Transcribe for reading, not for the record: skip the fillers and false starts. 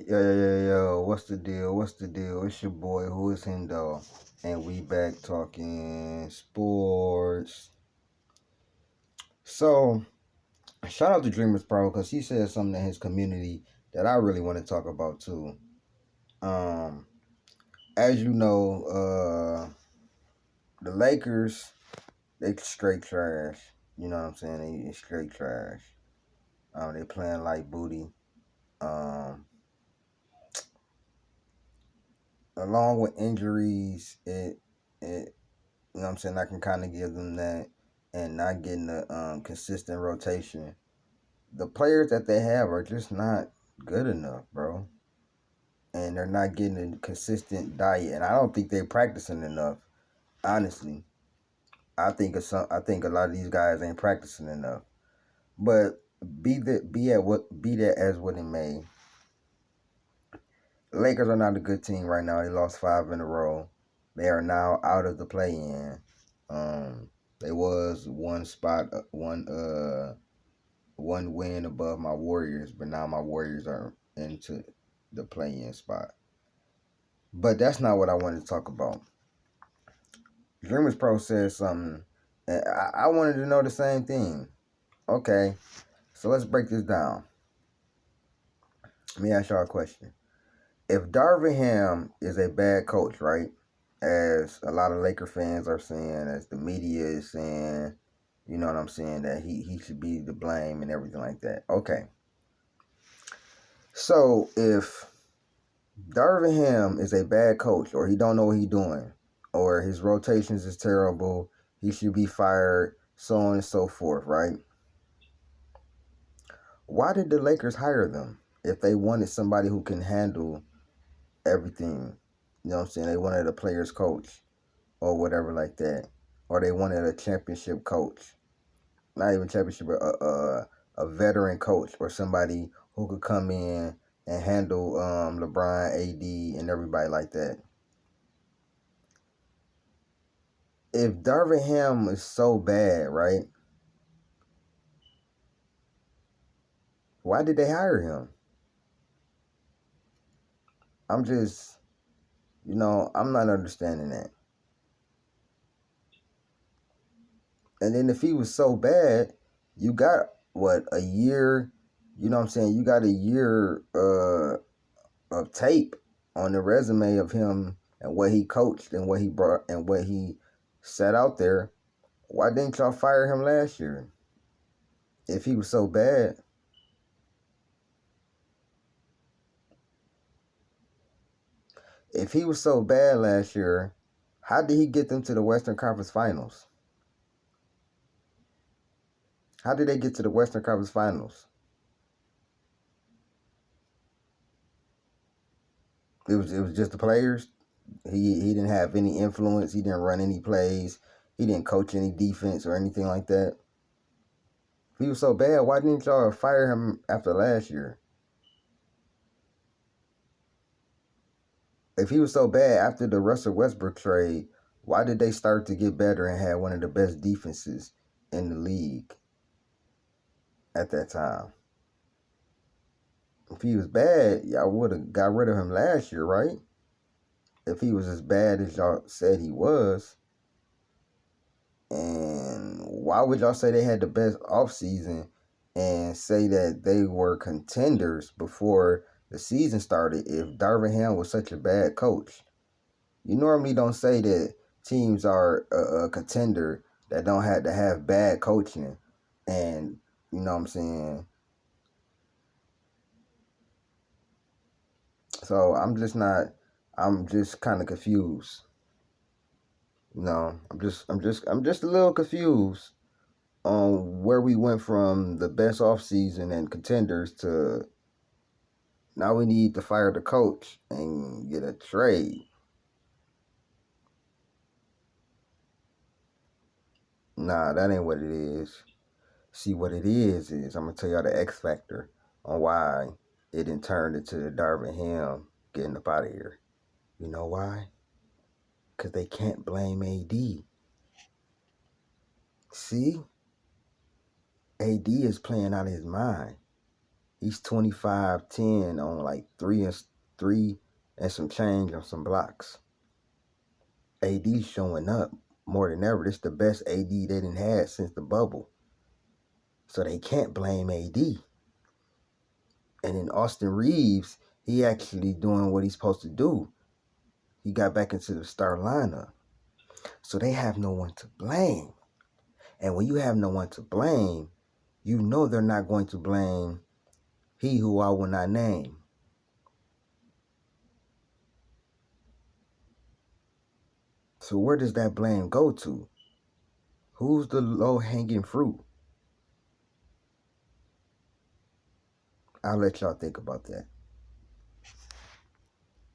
Yo, what's the deal? What's the deal? It's your boy, who is Hendo, and we back talking sports. So, shout out to Dreamers Pro because he said something in his community that I really want to talk about too. Um, as you know, the Lakers, they straight trash. You know what I'm saying? They straight trash. They playing like booty. Um, Along with injuries, it you know what I'm saying? I can kind of give them that and not getting the consistent rotation. The players that they have are just not good enough, bro. And they're not getting a consistent diet. And I don't think they're practicing enough, honestly. I think a lot of these guys ain't practicing enough. But be that as what it may. The Lakers are not a good team right now. They lost 5 in a row. They are now out of the play-in. They was one spot, one win above my Warriors, but now my Warriors are into the play-in spot. But that's not what I wanted to talk about. Dreamers Pro said something, and I wanted to know the same thing. Okay, so let's break this down. Let me ask y'all a question. If Darvin Ham is a bad coach, right? As a lot of Laker fans are saying, as the media is saying, you know what I'm saying, that he should be the blame and everything like that. Okay. So if Darvin Ham is a bad coach, or he don't know what he's doing, or his rotations is terrible, he should be fired, so on and so forth, right? Why did the Lakers hire them if they wanted somebody who can handle everything? You know what I'm saying? They wanted a player's coach or whatever like that. Or they wanted a championship coach. Not even championship, but a veteran coach or somebody who could come in and handle LeBron, AD, and everybody like that. If Darvin Ham is so bad, right? Why did they hire him? I'm just, I'm not understanding that. And then if he was so bad, you got what, a year, you know what I'm saying? You got a year of tape on the resume of him and what he coached and what he brought and what he set out there. Why didn't y'all fire him last year? If he was so bad. If he was so bad last year, how did he get them to the Western Conference Finals? How did they get to the Western Conference Finals? It was just the players. He didn't have any influence. He didn't run any plays. He didn't coach any defense or anything like that. If he was so bad, why didn't y'all fire him after last year? If he was so bad after the Russell Westbrook trade, why did they start to get better and had one of the best defenses in the league at that time? If he was bad, y'all would have got rid of him last year, right? If he was as bad as y'all said he was. And why would y'all say they had the best offseason and say that they were contenders before the season started if Darvin Ham was such a bad coach? You normally don't say that teams are a contender that don't have to have bad coaching. And, you know what I'm saying? So I'm just kind of confused. I'm just a little confused on where we went from the best offseason and contenders to now we need to fire the coach and get a trade. Nah, that ain't what it is. See, what it is I'm going to tell y'all the X factor on why it didn't turn into the Darvin Ham getting up out of here. You know why? Because they can't blame AD. See? AD is playing out of his mind. He's 25-10 on like three and some change on some blocks. AD's showing up more than ever. This the best AD they didn't had since the bubble. So they can't blame AD. And then Austin Reeves, he actually doing what he's supposed to do. He got back into the start lineup. So they have no one to blame. And when you have no one to blame, you know they're not going to blame he who I will not name. So where does that blame go to? Who's the low-hanging fruit? I'll let y'all think about that.